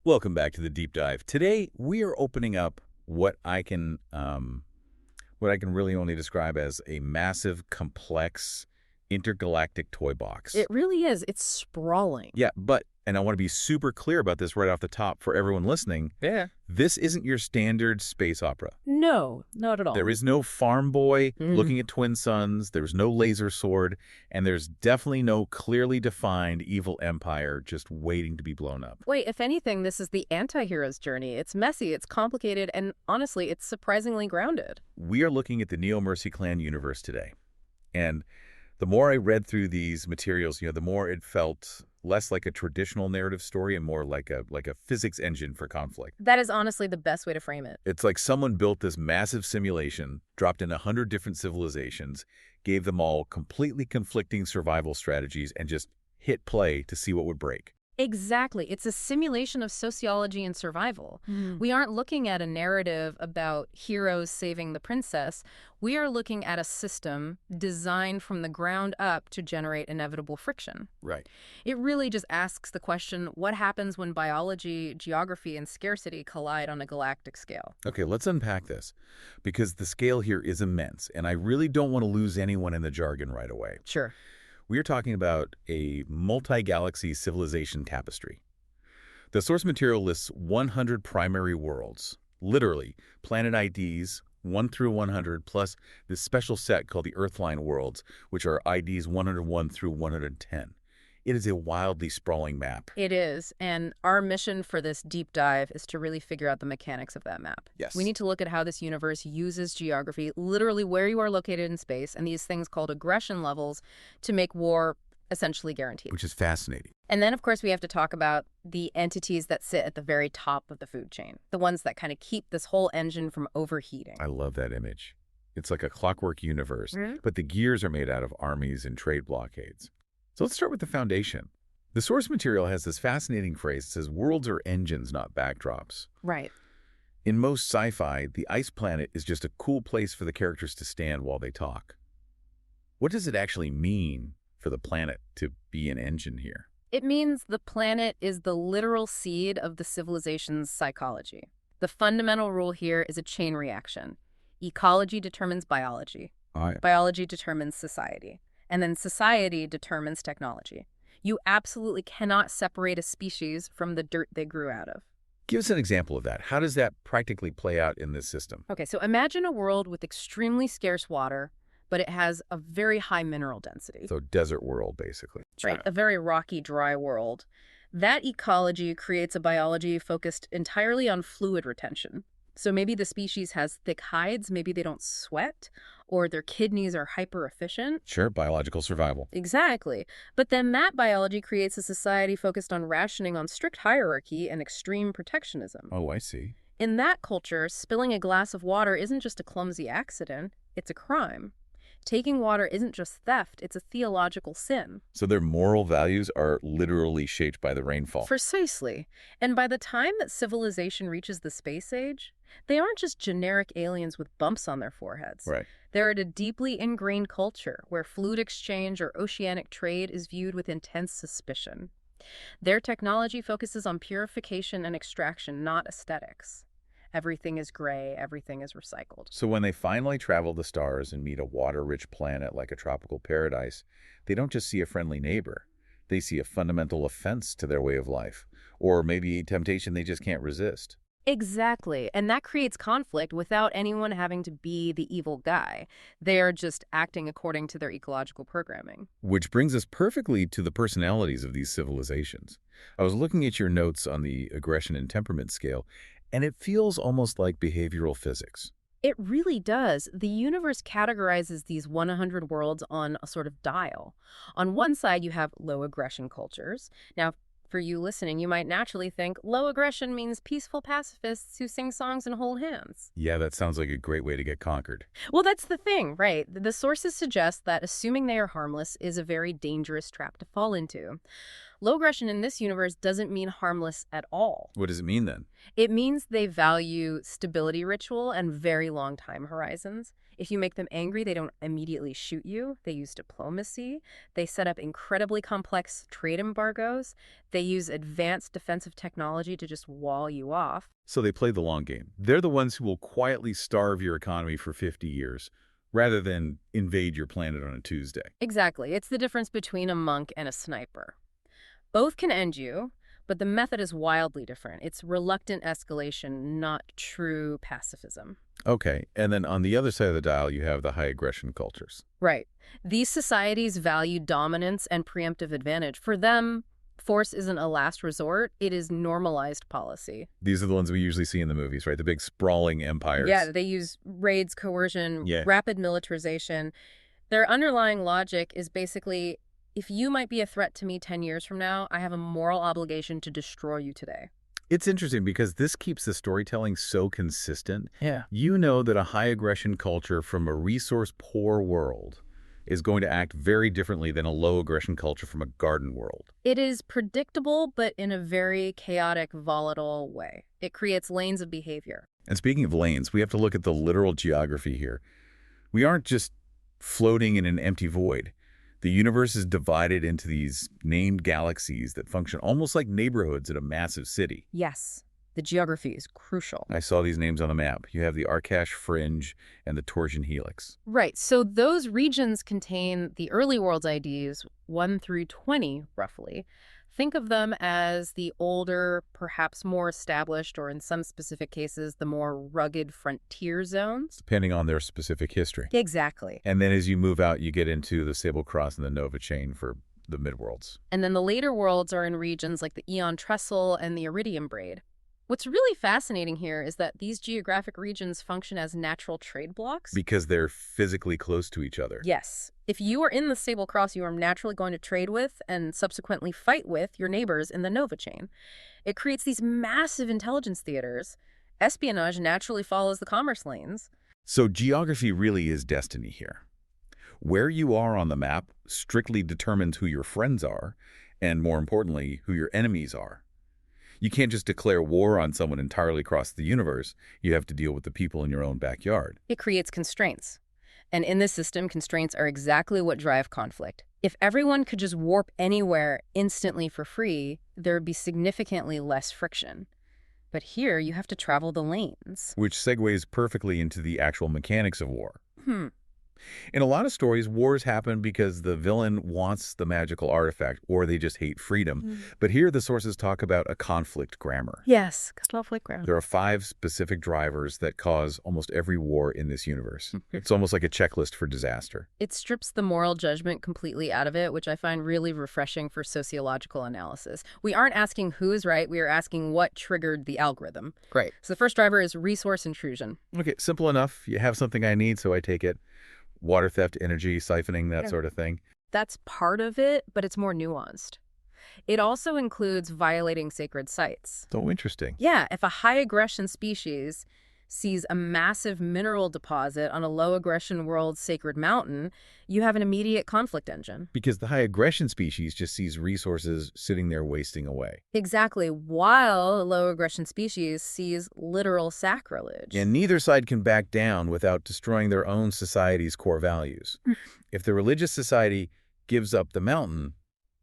Welcome back to the deep dive. Today we are opening up what I can really only describe as a massive, complex, intergalactic toy box. It really is. It's sprawling. Yeah, and I want to be super clear about this right off the top for everyone listening. Yeah. This isn't your standard space opera. No, not at all. There is no farm boy looking at twin suns, there's no laser sword, and there's definitely no clearly defined evil empire just waiting to be blown up. Wait, if anything, this is the anti-hero's journey. It's messy, it's complicated, and honestly, it's surprisingly grounded. We are looking at the NeoMercy Clan universe today. And the more I read through these materials, the more it felt less like a traditional narrative story and more like a physics engine for conflict. That is honestly the best way to frame it. It's like someone built this massive simulation, dropped in 100 different civilizations, gave them all completely conflicting survival strategies, and just hit play to see what would break. Exactly. It's a simulation of sociology and survival. We aren't looking at a narrative about heroes saving the princess. We are looking at a system designed from the ground up to generate inevitable friction. Right. It really just asks the question, what happens when biology, geography, and scarcity collide on a galactic scale? Okay, let's unpack this, because the scale here is immense, and I really don't want to lose anyone in the jargon right away. Sure. We are talking about a multi-galaxy civilization tapestry. The source material lists 100 primary worlds, literally planet IDs 1 through 100, plus this special set called the Earthline worlds, which are IDs 101 through 110. It is a wildly sprawling map. It is, and our mission for this deep dive is to really figure out the mechanics of that map. Yes. We need to look at how this universe uses geography, literally where you are located in space, and these things called aggression levels to make war essentially guaranteed. Which is fascinating. And then, of course, we have to talk about the entities that sit at the very top of the food chain, the ones that kind of keep this whole engine from overheating. I love that image. It's like a clockwork universe, but the gears are made out of armies and trade blockades. So let's start with the foundation. The source material has this fascinating phrase that says worlds are engines, not backdrops. Right. In most sci-fi, the ice planet is just a cool place for the characters to stand while they talk. What does it actually mean for the planet to be an engine here? It means the planet is the literal seed of the civilization's psychology. The fundamental rule here is a chain reaction. Ecology determines biology. Biology determines society. And then society determines technology. You absolutely cannot separate a species from the dirt they grew out of. Give us an example of that. How does that practically play out in this system? Okay, so imagine a world with extremely scarce water, but it has a very high mineral density. So desert world, basically. Right, a very rocky, dry world. That ecology creates a biology focused entirely on fluid retention. So maybe the species has thick hides, maybe they don't sweat, or their kidneys are hyper-efficient. Sure, biological survival. Exactly. But then that biology creates a society focused on rationing on strict hierarchy and extreme protectionism. Oh, I see. In that culture, spilling a glass of water isn't just a clumsy accident, it's a crime. Taking water isn't just theft, it's a theological sin. So their moral values are literally shaped by the rainfall. Precisely. And by the time that civilization reaches the space age, they aren't just generic aliens with bumps on their foreheads. Right. They're at a deeply ingrained culture where fluid exchange or oceanic trade is viewed with intense suspicion. Their technology focuses on purification and extraction, not aesthetics. Everything is gray, everything is recycled. So when they finally travel the stars and meet a water-rich planet like a tropical paradise, they don't just see a friendly neighbor. They see a fundamental offense to their way of life, or maybe a temptation they just can't resist. Exactly. And that creates conflict without anyone having to be the evil guy. They are just acting according to their ecological programming. Which brings us perfectly to the personalities of these civilizations. I was looking at your notes on the aggression and temperament scale, and it feels almost like behavioral physics. It really does. The universe categorizes these 100 worlds on a sort of dial. On one side, you have low aggression cultures. Now, for you listening, you might naturally think low aggression means peaceful pacifists who sing songs and hold hands. Yeah, that sounds like a great way to get conquered. Well, that's the thing, right? The sources suggest that assuming they are harmless is a very dangerous trap to fall into. Low aggression in this universe doesn't mean harmless at all. What does it mean then? It means they value stability ritual and very long time horizons. If you make them angry, they don't immediately shoot you. They use diplomacy. They set up incredibly complex trade embargoes. They use advanced defensive technology to just wall you off. So they play the long game. They're the ones who will quietly starve your economy for 50 years, rather than invade your planet on a Tuesday. Exactly. It's the difference between a monk and a sniper. Both can end you, but the method is wildly different. It's reluctant escalation, not true pacifism. Okay, and then on the other side of the dial, you have the high aggression cultures. Right. These societies value dominance and preemptive advantage. For them, force isn't a last resort. It is normalized policy. These are the ones we usually see in the movies, right? The big sprawling empires. Yeah, they use raids, coercion, Yeah. rapid militarization. Their underlying logic is basically, if you might be a threat to me 10 years from now, I have a moral obligation to destroy you today. It's interesting because this keeps the storytelling so consistent. Yeah. You know that a high aggression culture from a resource-poor world is going to act very differently than a low aggression culture from a garden world. It is predictable, but in a very chaotic, volatile way. It creates lanes of behavior. And speaking of lanes, we have to look at the literal geography here. We aren't just floating in an empty void. The universe is divided into these named galaxies that function almost like neighborhoods in a massive city. Yes, the geography is crucial. I saw these names on the map. You have the Arcash Fringe and the Torsion Helix. Right, so those regions contain the early world's IDs 1 through 20, roughly. Think of them as the older, perhaps more established, or in some specific cases, the more rugged frontier zones. Depending on their specific history. Exactly. And then as you move out, you get into the Sable Cross and the Nova Chain for the midworlds. And then the later worlds are in regions like the Eon Trestle and the Iridium Braid. What's really fascinating here is that these geographic regions function as natural trade blocks. Because they're physically close to each other. Yes. If you are in the Sable Cross, you are naturally going to trade with and subsequently fight with your neighbors in the Nova Chain. It creates these massive intelligence theaters. Espionage naturally follows the commerce lanes. So geography really is destiny here. Where you are on the map strictly determines who your friends are, and more importantly, who your enemies are. You can't just declare war on someone entirely across the universe. You have to deal with the people in your own backyard. It creates constraints. And in this system, constraints are exactly what drive conflict. If everyone could just warp anywhere instantly for free, there would be significantly less friction. But here, you have to travel the lanes. Which segues perfectly into the actual mechanics of war. In a lot of stories, wars happen because the villain wants the magical artifact, or they just hate freedom. But here, the sources talk about a conflict grammar. Yes, conflict grammar. There are 5 specific drivers that cause almost every war in this universe. It's almost like a checklist for disaster. It strips the moral judgment completely out of it, which I find really refreshing for sociological analysis. We aren't asking who is right, we are asking what triggered the algorithm. Great. So the first driver is resource intrusion. Okay, simple enough. You have something I need, so I take it. Water theft, energy, siphoning, that sort of thing. That's part of it, but it's more nuanced. It also includes violating sacred sites. So interesting. Yeah, if a high-aggression species sees a massive mineral deposit on a low-aggression world's sacred mountain, you have an immediate conflict engine. Because the high-aggression species just sees resources sitting there wasting away. Exactly, while a low-aggression species sees literal sacrilege. And neither side can back down without destroying their own society's core values. If the religious society gives up the mountain,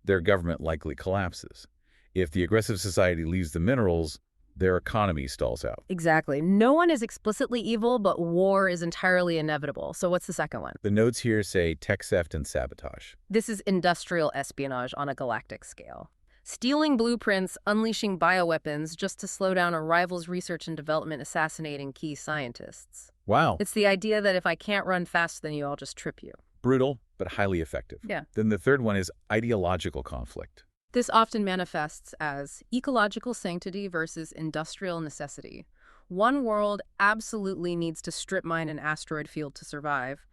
their government likely collapses. If the aggressive society leaves the minerals, their economy stalls out. Exactly. No one is explicitly evil, but war is entirely inevitable. So what's the second one? The notes here say tech theft and sabotage. This is industrial espionage on a galactic scale. Stealing blueprints, unleashing bioweapons just to slow down a rival's research and development, assassinating key scientists. Wow. It's the idea that if I can't run faster than you, I'll just trip you. Brutal, but highly effective. Yeah. Then the third one is ideological conflict. This often manifests as ecological sanctity versus industrial necessity. One world absolutely needs to strip mine an asteroid field to survive,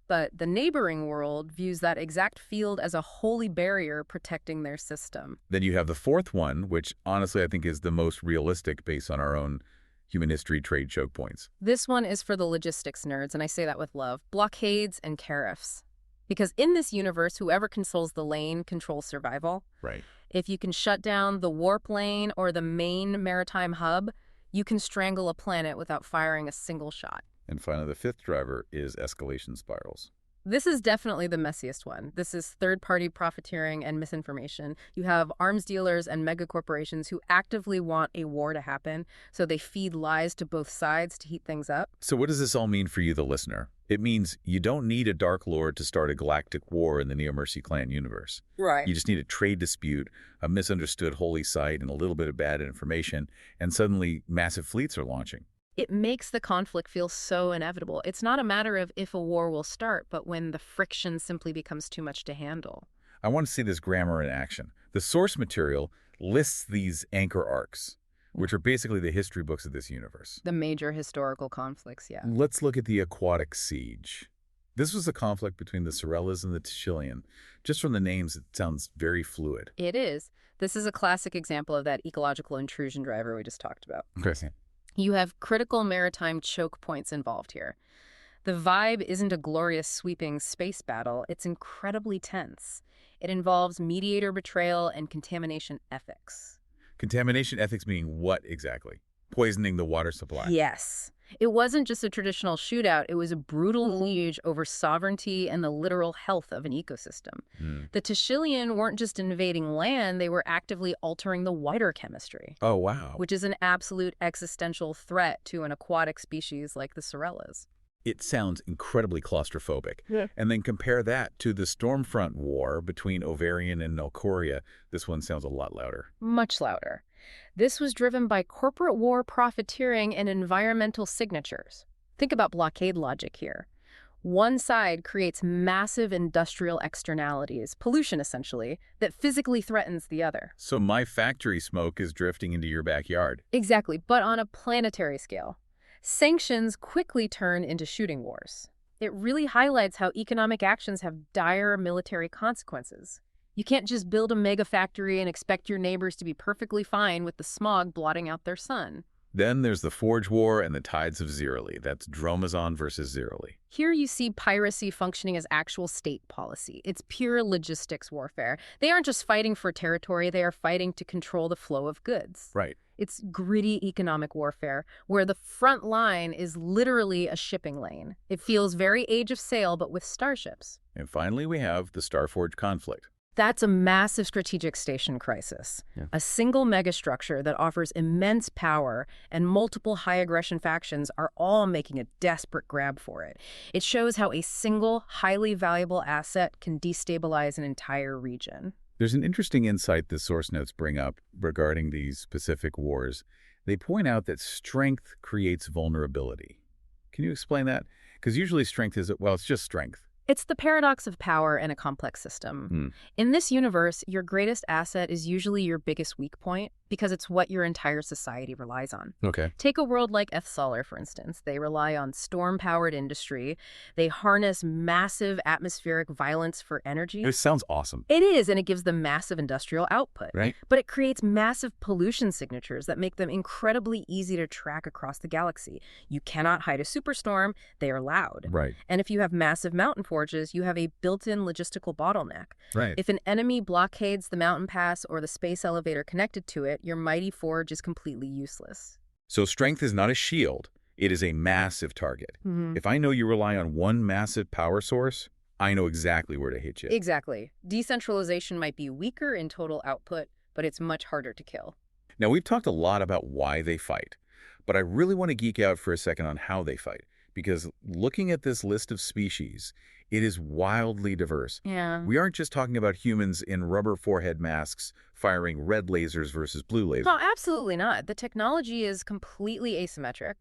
but the neighboring world views that exact field as a holy barrier protecting their system. Then you have the fourth one, which honestly I think is the most realistic based on our own human history trade choke points. This one is for the logistics nerds, and I say that with love. Blockades and tariffs. Because in this universe, whoever controls the lane controls survival. Right. If you can shut down the warp lane or the main maritime hub, you can strangle a planet without firing a single shot. And finally, the fifth driver is escalation spirals. This is definitely the messiest one. This is third-party profiteering and misinformation. You have arms dealers and megacorporations who actively want a war to happen, so they feed lies to both sides to heat things up. So what does this all mean for you, the listener? It means you don't need a Dark Lord to start a galactic war in the NeoMercy Clan universe. Right. You just need a trade dispute, a misunderstood holy site, and a little bit of bad information, and suddenly massive fleets are launching. It makes the conflict feel so inevitable. It's not a matter of if a war will start, but when the friction simply becomes too much to handle. I want to see this grammar in action. The source material lists these anchor arcs, which are basically the history books of this universe. The major historical conflicts, yeah. Let's look at the aquatic siege. This was a conflict between the Sorellas and the Tachilian. Just from the names, it sounds very fluid. It is. This is a classic example of that ecological intrusion driver we just talked about. Okay. You have critical maritime choke points involved here. The vibe isn't a glorious sweeping space battle, it's incredibly tense. It involves mediator betrayal and contamination ethics. Contamination ethics meaning what exactly? Poisoning the water supply? Yes. It wasn't just a traditional shootout, it was a brutal liege over sovereignty and the literal health of an ecosystem. The Tachilian weren't just invading land, they were actively altering the wider chemistry. Oh, wow. Which is an absolute existential threat to an aquatic species like the Sorellas. It sounds incredibly claustrophobic. Yeah. And then compare that to the Stormfront War between Ovarian and Nalcoria. This one sounds a lot louder. Much louder. This was driven by corporate war profiteering and environmental signatures. Think about blockade logic here. One side creates massive industrial externalities, pollution essentially, that physically threatens the other. So my factory smoke is drifting into your backyard. Exactly, but on a planetary scale. Sanctions quickly turn into shooting wars. It really highlights how economic actions have dire military consequences. You can't just build a mega factory and expect your neighbors to be perfectly fine with the smog blotting out their sun. Then there's the Forge War and the Tides of Zerali. That's Dromazon versus Zerali. Here you see piracy functioning as actual state policy. It's pure logistics warfare. They aren't just fighting for territory, they are fighting to control the flow of goods. Right. It's gritty economic warfare, where the front line is literally a shipping lane. It feels very Age of Sail, but with starships. And finally, we have the Starforge conflict. That's a massive strategic station crisis. Yeah. A single megastructure that offers immense power and multiple high-aggression factions are all making a desperate grab for it. It shows how a single, highly valuable asset can destabilize an entire region. There's an interesting insight the source notes bring up regarding these specific wars. They point out that strength creates vulnerability. Can you explain that? Because usually strength is, well, it's just strength. It's the paradox of power in a complex system. In this universe, your greatest asset is usually your biggest weak point because it's what your entire society relies on. Okay. Take a world like Solar, for instance. They rely on storm-powered industry. They harness massive atmospheric violence for energy. It sounds awesome. It is, and it gives them massive industrial output. Right. But it creates massive pollution signatures that make them incredibly easy to track across the galaxy. You cannot hide a superstorm. They are loud. Right. And if you have massive mountain forges, you have a built-in logistical bottleneck. Right. If an enemy blockades the mountain pass or the space elevator connected to it, your mighty forge is completely useless. So strength is not a shield. It is a massive target. If I know you rely on one massive power source, I know exactly where to hit you. Exactly. Decentralization might be weaker in total output, but it's much harder to kill. Now, we've talked a lot about why they fight, but I really want to geek out for a second on how they fight, because looking at this list of species, it is wildly diverse. Yeah. We aren't just talking about humans in rubber forehead masks firing red lasers versus blue lasers. No, absolutely not. The technology is completely asymmetric,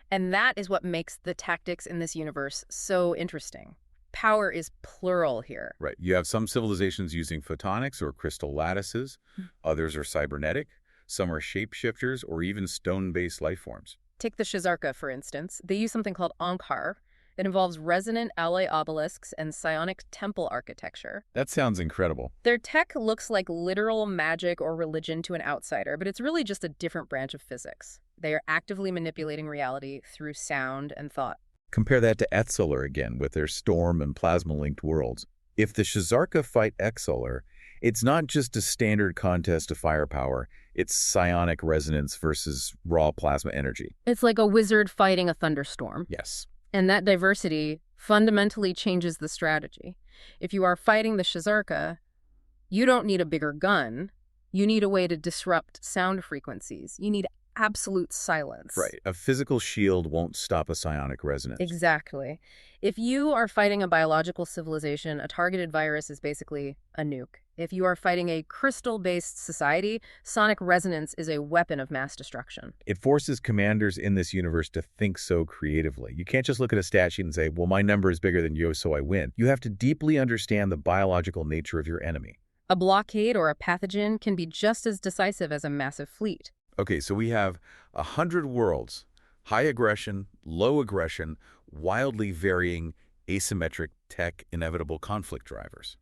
and that is what makes the tactics in this universe so interesting. Power is plural here. Right. You have some civilizations using photonics or crystal lattices. Others are cybernetic. Some are shapeshifters or even stone-based life forms. Take the Shizarka, for instance. They use something called Ankar. It involves resonant alloy obelisks and psionic temple architecture. That sounds incredible. Their tech looks like literal magic or religion to an outsider, but it's really just a different branch of physics. They are actively manipulating reality through sound and thought. Compare that to Etzolar again with their storm and plasma-linked worlds. If the Shizarka fight Exolar, It's not just a standard contest of firepower. It's psionic resonance versus raw plasma energy. It's like a wizard fighting a thunderstorm. Yes. And that diversity fundamentally changes the strategy. If you are fighting the Shazarka, you don't need a bigger gun. You need a way to disrupt sound frequencies. You need absolute silence. Right. A physical shield won't stop a psionic resonance. Exactly. If you are fighting a biological civilization, a targeted virus is basically a nuke. If you are fighting a crystal-based society, sonic resonance is a weapon of mass destruction. It forces commanders in this universe to think so creatively. You can't just look at a stat sheet and say, well, my number is bigger than yours, so I win. You have to deeply understand the biological nature of your enemy. A blockade or a pathogen can be just as decisive as a massive fleet. Okay, so we have 100 worlds, high aggression, low aggression, wildly varying, asymmetric tech, inevitable conflict drivers.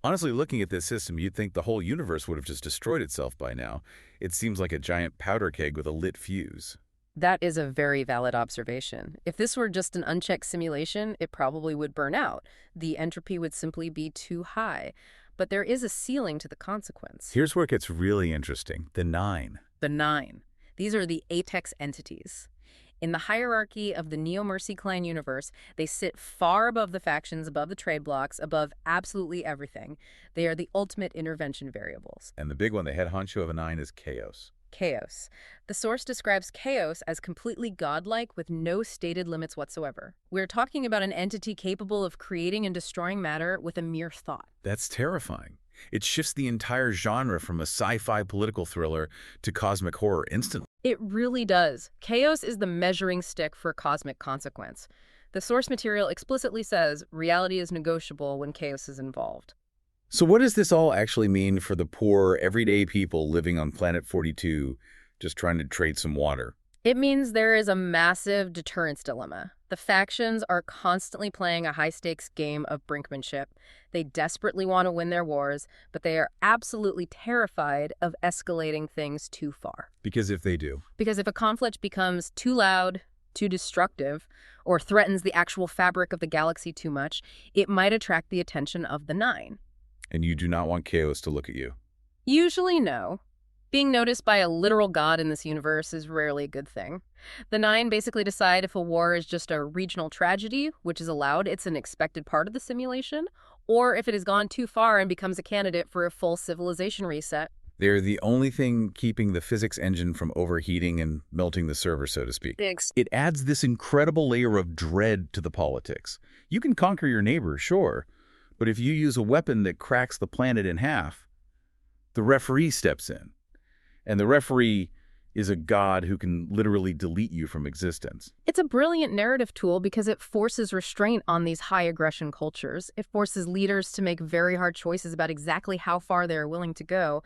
Honestly, looking at this system, you'd think the whole universe would have just destroyed itself by now. It seems like a giant powder keg with a lit fuse. That is a very valid observation. If this were just an unchecked simulation, it probably would burn out. The entropy would simply be too high. But there is a ceiling to the consequence. Here's where it gets really interesting. The 9. The 9. These are the apex entities. In the hierarchy of the NeoMercy Clan universe, they sit far above the factions, above the trade blocks, above absolutely everything. They are the ultimate intervention variables. And the big one, the head honcho of a 9, is chaos. Chaos. The source describes chaos as completely godlike with no stated limits whatsoever. We're talking about an entity capable of creating and destroying matter with a mere thought. That's terrifying. It shifts the entire genre from a sci-fi political thriller to cosmic horror instantly. It really does. Chaos is the measuring stick for cosmic consequence. The source material explicitly says reality is negotiable when chaos is involved. So what does this all actually mean for the poor, everyday people living on Planet 42, just trying to trade some water? It means there is a massive deterrence dilemma. The factions are constantly playing a high-stakes game of brinkmanship. They desperately want to win their wars, but they are absolutely terrified of escalating things too far. Because if they do? Because if a conflict becomes too loud, too destructive, or threatens the actual fabric of the galaxy too much, it might attract the attention of the 9. And you do not want chaos to look at you? Usually no. Being noticed by a literal god in this universe is rarely a good thing. The 9 basically decide if a war is just a regional tragedy, which is allowed, it's an expected part of the simulation, or if it has gone too far and becomes a candidate for a full civilization reset. They're the only thing keeping the physics engine from overheating and melting the server, so to speak. It adds this incredible layer of dread to the politics. You can conquer your neighbor, sure, but if you use a weapon that cracks the planet in half, the referee steps in. And the referee is a god who can literally delete you from existence. It's a brilliant narrative tool because it forces restraint on these high-aggression cultures. It forces leaders to make very hard choices about exactly how far they're willing to go.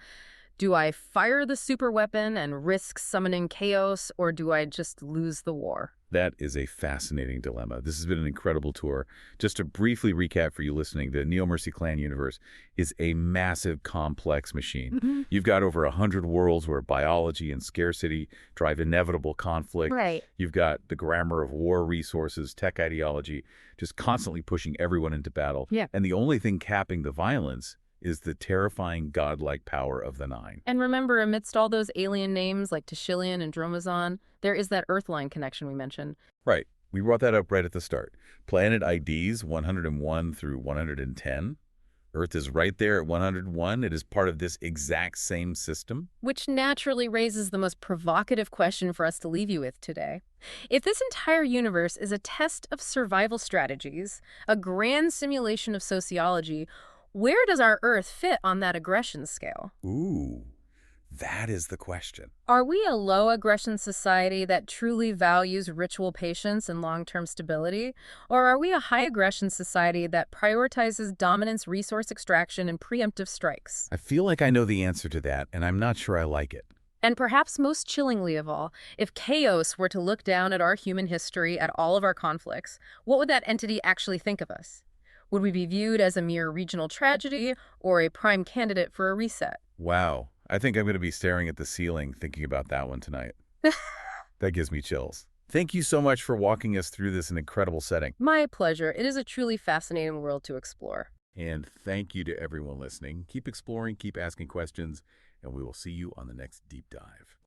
Do I fire the superweapon and risk summoning chaos, or do I just lose the war? That is a fascinating dilemma. This has been an incredible tour. Just to briefly recap for you listening, the NeoMercy Clan universe is a massive, complex machine. You've got over 100 worlds where biology and scarcity drive inevitable conflict. Right. You've got the grammar of war resources, tech ideology, just constantly pushing everyone into battle. Yeah. And the only thing capping the violence is the terrifying godlike power of the 9. And remember, amidst all those alien names like Tashilian and Dromazon, there is that Earthline connection we mentioned. Right. We brought that up right at the start. Planet IDs 101 through 110. Earth is right there at 101. It is part of this exact same system. Which naturally raises the most provocative question for us to leave you with today. If this entire universe is a test of survival strategies, a grand simulation of sociology, where does our Earth fit on that aggression scale? Ooh, that is the question. Are we a low-aggression society that truly values ritual patience and long-term stability? Or are we a high-aggression society that prioritizes dominance, resource extraction, and preemptive strikes? I feel like I know the answer to that, and I'm not sure I like it. And perhaps most chillingly of all, if chaos were to look down at our human history, at all of our conflicts, what would that entity actually think of us? Would we be viewed as a mere regional tragedy or a prime candidate for a reset? Wow. I think I'm going to be staring at the ceiling thinking about that one tonight. That gives me chills. Thank you so much for walking us through this incredible setting. My pleasure. It is a truly fascinating world to explore. And thank you to everyone listening. Keep exploring, keep asking questions, and we will see you on the next deep dive.